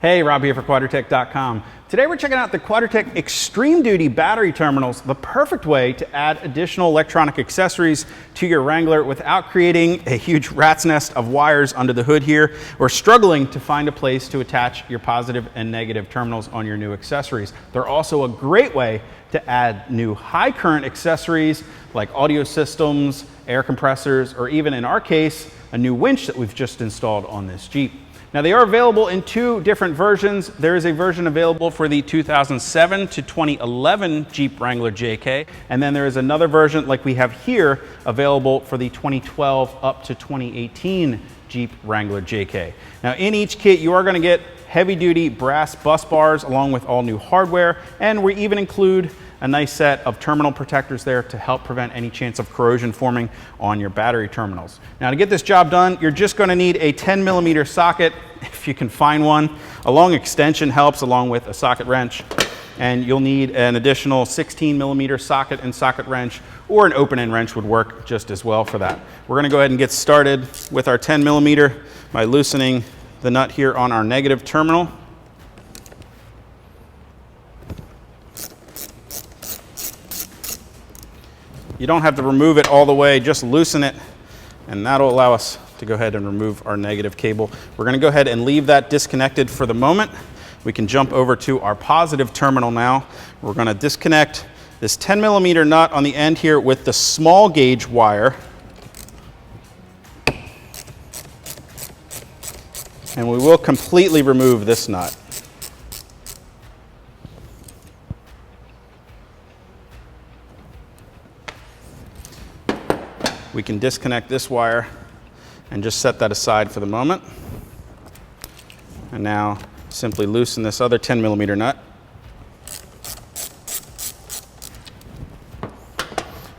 Hey, Rob here for Quadratec.com. Today we're checking out the Quadratec Extreme Duty battery terminals, the perfect way to add additional electronic accessories to your Wrangler without creating a huge rat's nest of wires under the hood here, or struggling to find a place to attach your positive and negative terminals on your new accessories. They're also a great way to add new high current accessories like audio systems, air compressors, or even in our case, a new winch that we've just installed on this Jeep. Now they are available in two different versions. There is a version available for the 2007 to 2011 Jeep Wrangler JK, and then there is another version like we have here available for the 2012 up to 2018 Jeep Wrangler JK. Now in each kit you are going to get heavy duty brass bus bars along with all new hardware, and we even include a nice set of terminal protectors there to help prevent any chance of corrosion forming on your battery terminals. Now to get this job done, you're just going to need a 10mm socket, if you can find one. A long extension helps along with a socket wrench, and you'll need an additional 16mm socket and socket wrench, or an open-end wrench would work just as well for that. We're going to go ahead and get started with our 10mm by loosening the nut here on our negative terminal. You don't have to remove it all the way, just loosen it, and that'll allow us to go ahead and remove our negative cable. We're going to go ahead and leave that disconnected for the moment. We can jump over to our positive terminal now. We're going to disconnect this 10mm nut on the end here with the small gauge wire. And we will completely remove this nut. We can disconnect this wire and just set that aside for the moment. And now simply loosen this other 10mm nut.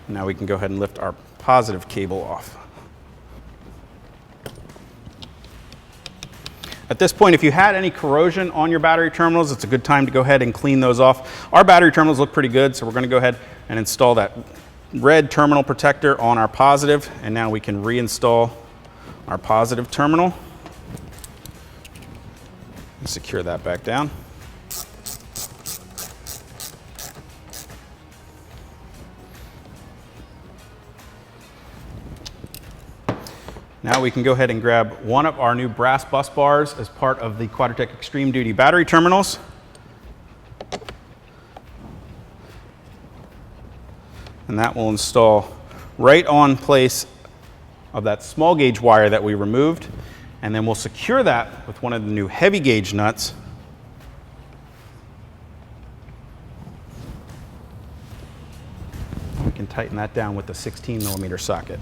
Now we can go ahead and lift our positive cable off. At this point, if you had any corrosion on your battery terminals, it's a good time to go ahead and clean those off. Our battery terminals look pretty good, so we're going to go ahead and install that red terminal protector on our positive, and now we can reinstall our positive terminal and secure that back down. Now we can go ahead and grab one of our new brass bus bars as part of the Quadratec Extreme Duty battery terminals. And that will install right on place of that small gauge wire that we removed. And then we'll secure that with one of the new heavy gauge nuts. We can tighten that down with the 16mm socket.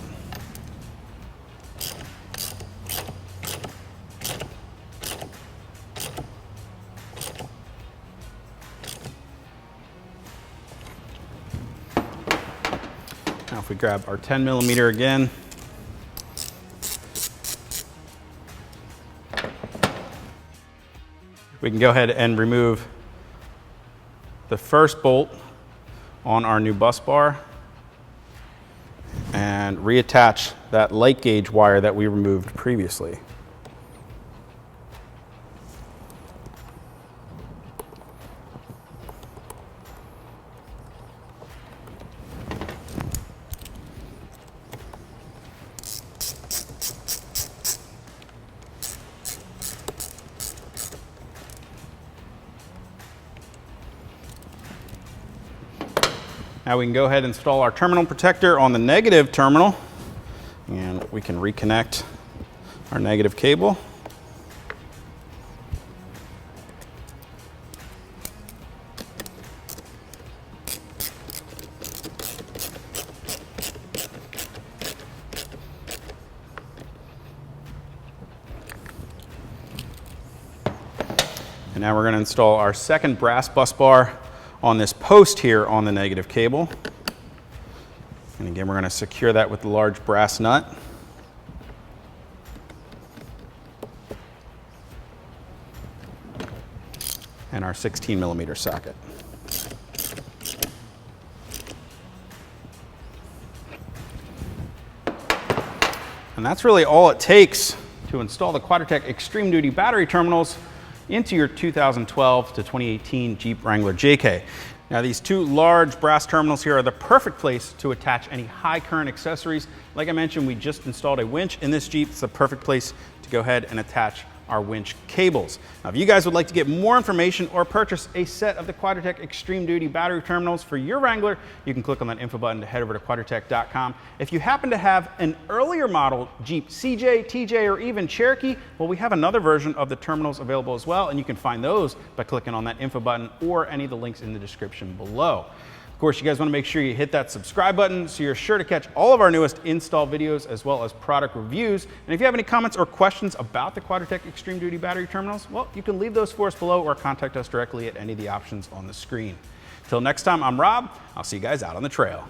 Now if we grab our 10mm again, we can go ahead and remove the first bolt on our new bus bar and reattach that light gauge wire that we removed previously. Now we can go ahead and install our terminal protector on the negative terminal, and we can reconnect our negative cable. And now we're going to install our second brass bus bar on this post here on the negative cable. And again, we're going to secure that with the large brass nut. And our 16mm socket. And that's really all it takes to install the Quadratec Extreme Duty battery terminals into your 2012 to 2018 Jeep Wrangler JK. Now these two large brass terminals here are the perfect place to attach any high current accessories. Like I mentioned, we just installed a winch in this Jeep. It's the perfect place to go ahead and attach our winch cables. Now if you guys would like to get more information or purchase a set of the Quadratec Extreme Duty battery terminals for your Wrangler, you can click on that info button to head over to quadratec.com. If you happen to have an earlier model Jeep CJ, TJ, or even Cherokee, well, we have another version of the terminals available as well, and you can find those by clicking on that info button or any of the links in the description below. Of course, you guys want to make sure you hit that subscribe button so you're sure to catch all of our newest install videos as well as product reviews. And if you have any comments or questions about the Quadratec Extreme Duty battery terminals, well, you can leave those for us below or contact us directly at any of the options on the screen. Till next time, I'm Rob. I'll see you guys out on the trail.